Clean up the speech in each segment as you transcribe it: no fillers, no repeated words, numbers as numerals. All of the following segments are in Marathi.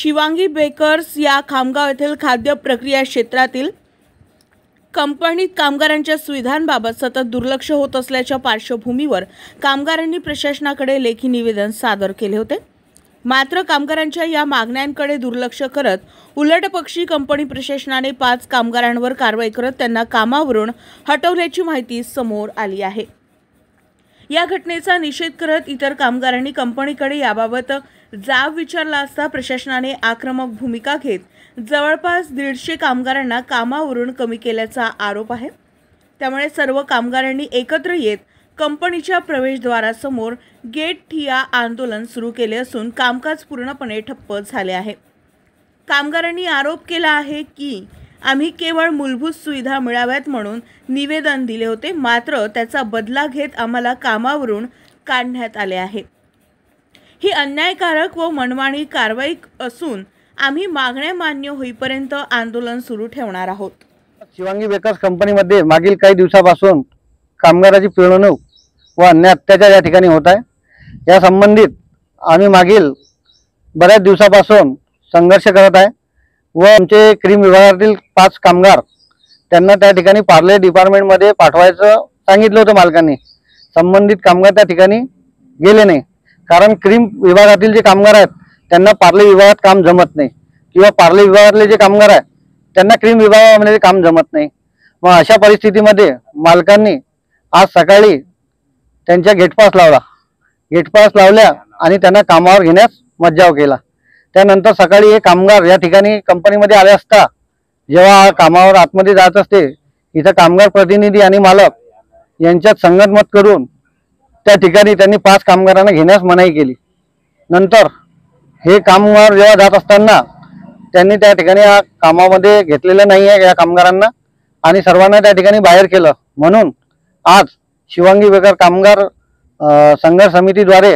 शिवांगी बेकर्स या खामगाव येथील खाद्य प्रक्रिया क्षेत्रातील कंपनीत कामगारांच्या सुविधांबाबत सतत दुर्लक्ष होत असल्याच्या पार्श्वभूमीवर कामगारांनी प्रशासनाकडे लेखी निवेदन सादर केले होते। मात्र कामगारांच्या या मागण्यांकडे दुर्लक्ष करत उलटपक्षी कंपनी प्रशासनाने 5 कामगारांवर कारवाई करत त्यांना कामावरून हटवल्याची माहिती समोर आली आहे। या घटनेचा निषेध करत इतर कामगारांनी कंपनीकडे याबाबत जाब विचारला असता प्रशासनाने आक्रमक भूमिका घेत जवळपास 150 कामगारांना कामावरून कमी केल्याचा आरोप आहे। त्यामुळे सर्व कामगारांनी एकत्र येत कंपनीच्या प्रवेशद्वारासमोर गेट ठिय्या आंदोलन सुरू केले असून कामकाज पूर्णपणे ठप्प झाले आहे। कामगारांनी आरोप केला आहे की आम्ही केवळ मूलभूत सुविधा मिळाव्यात म्हणून निवेदन दिले होते, मात्र त्याचा बदला घेत आम्हाला कामावरून काढण्यात आले आहे। ही अन्यायकारक व मनमानी कारवाई असून आम्ही मागण्या मान्य होईपर्यंत आंदोलन सुरू ठेवणार आहोत। शिवांगी बेकर्स कंपनीमध्ये मागील काही दिवसापासून कामगाराची पिळवणूक व अन्याय अत्याचार या ठिकाणी होत आहे। या संबंधित आम्ही मागील बऱ्याच दिवसापासून संघर्ष करत आहे व आमचे क्रीम विभागातील 5 कामगार त्यांना त्या ठिकाणी पार्ले डिपार्टमेंटमध्ये पाठवायचं सांगितलं होतं मालकांनी। संबंधित कामगार त्या ठिकाणी गेले नाही, कारण क्रीम विभागातील जे कामगार आहेत त्यांना पार्ले विभागात काम जमत नाही किंवा पार्ले विभागातले जे कामगार आहेत त्यांना क्रीम विभागामध्ये काम जमत नाही। मग अशा परिस्थितीमध्ये मालकांनी आज सकाळी त्यांच्या गेटपास लावल्या आणि त्यांना कामावर घेण्यास मज्जाव केला। त्यानंतर सकाळी हे कामगार या ठिकाणी कंपनीमध्ये आले असता जेव्हा कामावर आतमध्ये जात असते इथं कामगार प्रतिनिधी आणि मालक यांच्यात संगनमत करून त्या ठिकाणी त्यांनी 5 कामगारांना घेण्यास मनाई केली। नंतर हे कामगार जेव्हा जात असताना त्यांनी त्या ठिकाणी या कामामध्ये घेतलेलं नाही आहे या कामगारांना आणि सर्वांना त्या ठिकाणी बाहेर केलं। म्हणून आज शिवांगी बेकर कामगार संघर्ष समितीद्वारे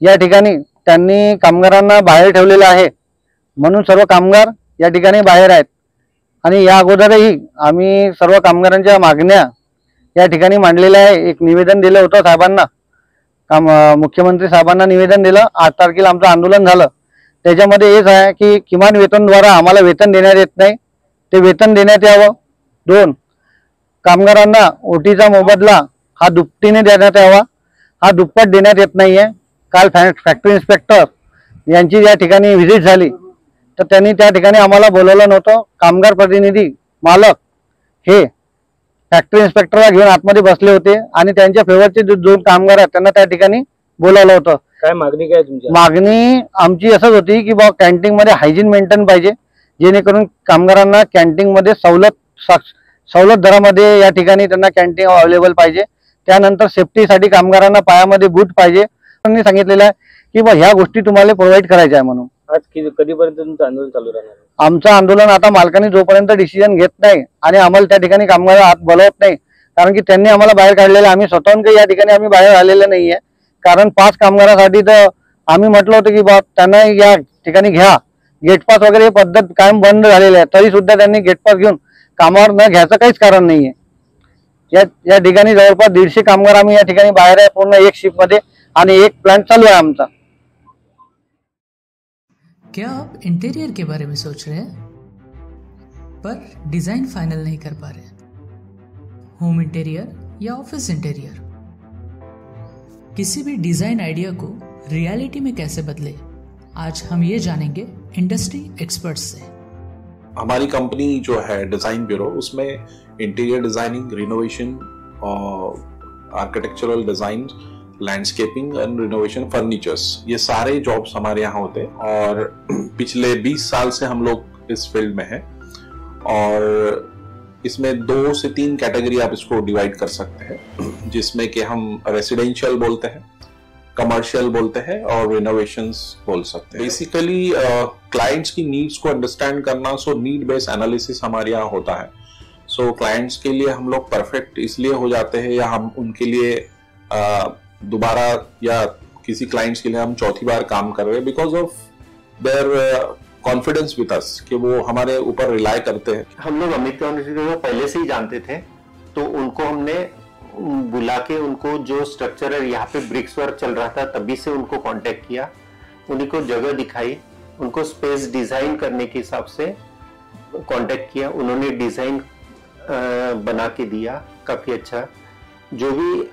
या ठिकाणी त्यांनी कामगारांना बाहेर ठेवलेलं आहे, म्हणून सर्व कामगार या ठिकाणी बाहेर आहेत। आणि या अगोदरही आम्ही सर्व कामगारांच्या मागण्या या ठिकाणी मांडलेल्या आहे। एक निवेदन दिलं होतं साहेबांना, मुख्यमंत्री साहेबांना निवेदन दिलं। 8 तारखेला आमचं आंदोलन झालं। त्याच्यामध्ये हेच आहे की किमान वेतनद्वारा आम्हाला वेतन देण्यात येत नाही, ते वेतन देण्यात यावं। 2 कामगारांना ओटीचा मोबदला हा दुपटीने देण्यात यावा, हा दुप्पट देण्यात येत नाहीये। काल फॅक्टरी इन्स्पेक्टर यांची या ठिकाणी व्हिजिट झाली तर त्यांनी त्या ठिकाणी आम्हाला बोलवलं नव्हतं। कामगार प्रतिनिधी मालक हे फॅक्टरी इन्स्पेक्टरला घेऊन आतमध्ये बसले होते आणि त्यांच्या फेवरचे 2 कामगार आहेत त्यांना त्या ठिकाणी बोलावलं होतं। काय मागणी काय तुमची? मागणी आमची असंच होती की बा कॅन्टीन मध्ये हायजीन मेंटेन पाहिजे, जेणेकरून कामगारांना कॅन्टीन मध्ये सवलत दरामध्ये या ठिकाणी त्यांना कॅन्टीन अवेलेबल पाहिजे। त्यानंतर सेफ्टीसाठी कामगारांना पायामध्ये बूट पाहिजे। त्यांनी सांगितलेलं आहे की बा ह्या गोष्टी तुम्हाला प्रोव्हाइड करायच्या आहे म्हणून। आज कधीपर्यंत तुमचं आंदोलन चालू राहणार? आमचं आंदोलन आता मालकांनी जोपर्यंत डिसिजन घेत नाही आणि आम्हाला त्या ठिकाणी कामगार आत बोलवत नाही, कारण की त्यांनी आम्हाला बाहेर काढलेलं, आम्ही स्वतःहून काही या ठिकाणी आम्ही बाहेर आलेलं नाहीये। कारण 5 कामगारांसाठी तर आम्ही म्हटलं होतं की बा त्यांना या ठिकाणी घ्या, गेटपास वगैरे ही पद्धत कायम बंद झालेली आहे, तरी सुद्धा त्यांनी गेटपास घेऊन कामावर न घ्यायचं काहीच कारण नाहीये। या ठिकाणी जवळपास 150 कामगार आम्ही या ठिकाणी बाहेर आहे, पूर्ण एक शिफ्ट मध्ये आणि एक प्लांट चालू आहे आमचा। क्या आप इंटीरियर के बारे में सोच रहे हैं पर डिजाइन फाइनल नहीं कर पा रहे? होम इंटीरियर या ऑफिस इंटीरियर, किसी भी डिजाइन आइडिया को रियलिटी में कैसे बदले, आज हम ये जानेंगे इंडस्ट्री एक्सपर्ट्स से। हमारी कंपनी जो है डिजाइन ब्यूरो, उसमें interior designing, renovation, architectural design, landscaping end renovation, furnitures, ये सारे जॉब्स हमारे यहाँ होते हैं। और पिछले 20 साल से हम लोग इस फील्ड में हैं और इसमें 2 से 3 कैटेगरी आप इसको डिवाइड कर सकते हैं, जिसमें कि हम रेसिडेंशियल बोलते हैं, कमर्शियल बोलते हैं और रिनोवेशंस बोल सकते हैं। बेसिकली क्लाइंट्स की नीड्स को अंडरस्टैंड करना, सो नीड बेस्ड एनालिसिस हमारे यहाँ होता है। सो क्लाइंट्स के लिए हम लोग परफेक्ट इसलिए हो जाते हैं या हम उनके लिए दोबारा या किसी क्लाइंट्स के लिए हम चौथी बार काम कर रहे हैं because of their confidence with us, कि वो हमारे ऊपर रिलाई करते हैं। हम लोग अमित को पहले से ही जानते थे, तो उनको हमने बुला के उनको जो स्ट्रक्चर है, यहाँ पे ब्रिक्स वर्क चल रहा था तभी से उनको कांटेक्ट किया, उन्हीं को जगह दिखाई उनको स्पेस डिजाइन करने के हिसाब से कांटेक्ट किया, उन्होंने डिजाइन बना के दिया काफी अच्छा। जो भी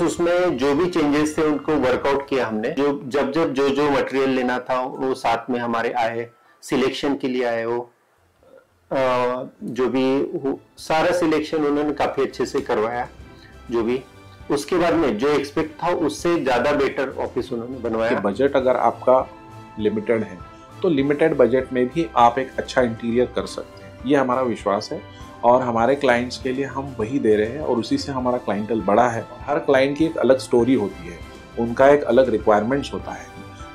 उसमें जो भी चेंजेस थे उनको वर्कआउट किया हमने। जो मटेरियल लेना था वो साथ में हमारे आए, सिलेक्शन के लिए आए, वो जो भी सारा सिलेक्शन उन्होंने काफी अच्छे से करवाया। जो भी उसके बाद में जो एक्सपेक्ट था उससे ज्यादा बेटर ऑफिस उन्होंने बनवाया। बजट अगर आपका लिमिटेड है तो लिमिटेड बजट में भी आप एक अच्छा इंटीरियर कर सकते हैं, ये हमारा विश्वास है। और हमारे क्लाइंट्स के लिए हम वही दे रहे हैं और उसी से हमारा क्लाइंटल बड़ा है। हर क्लाइंट की एक अलग स्टोरी होती है, उनका एक अलग रिक्वायरमेंट्स होता है।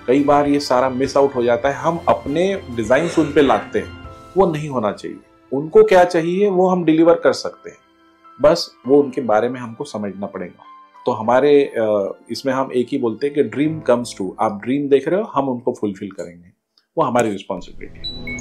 कई बार ये सारा मिस आउट हो जाता है, हम अपने डिजाइन उन पे लाते हैं, वो नहीं होना चाहिए। उनको क्या चाहिए वो हम डिलीवर कर सकते हैं, बस वो उनके बारे में हमको समझना पड़ेगा। तो हमारे इसमें हम एक ही बोलते हैं कि ड्रीम कम्स ट्रू। आप ड्रीम देख रहे हो, हम उनको फुलफिल करेंगे, वो हमारी रिस्पॉन्सिबिलिटी है।